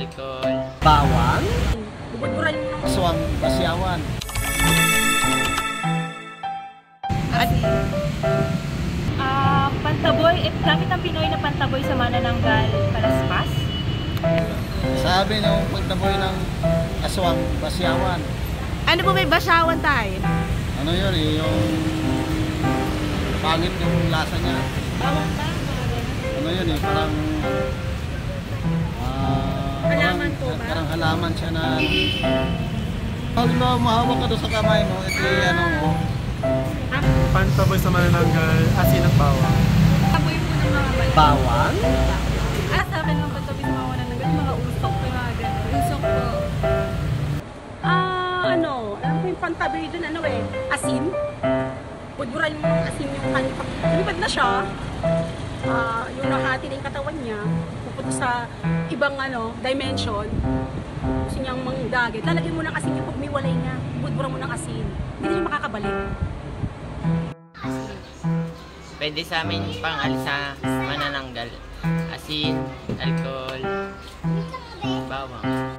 alcohol, bawang, Bubudburan mo ng aswang, basyawan. Pantaboy, gamit ang Pinoy na pantaboy sa manananggal, palaspas. Sabi ng pagtaboy ng aswang, basyawan. Ano po may basyawan tayo? Ano yun yung pangit yung lasa niya. Bawang ba? Ano yun parang Halaman po ba? Parang halaman siya na pag mahawak ka doon sa kamay mo, ito ano mo. Pantaboy sa manananggal, asin at bawang. Taboy po ng mga balik. Bawang? Sa akin ang pantaboy sa mga manananggal, mga usok, mga gano'n. Usok po. Alam ko yung pantaboy dun, asin. Budburan mo ng asin yung kanipag. Lumipad na siya. Yung nahati na yung katawan niya, pupunta sa ibang dimension. Gusto niyang manggagit. Lalagyan mo ng asin yung pag may walay niya. Budburan mo ng asin. Hindi niya makakabalik. pwede sa amin pang alis sa manananggal, asin, alcohol, bawang.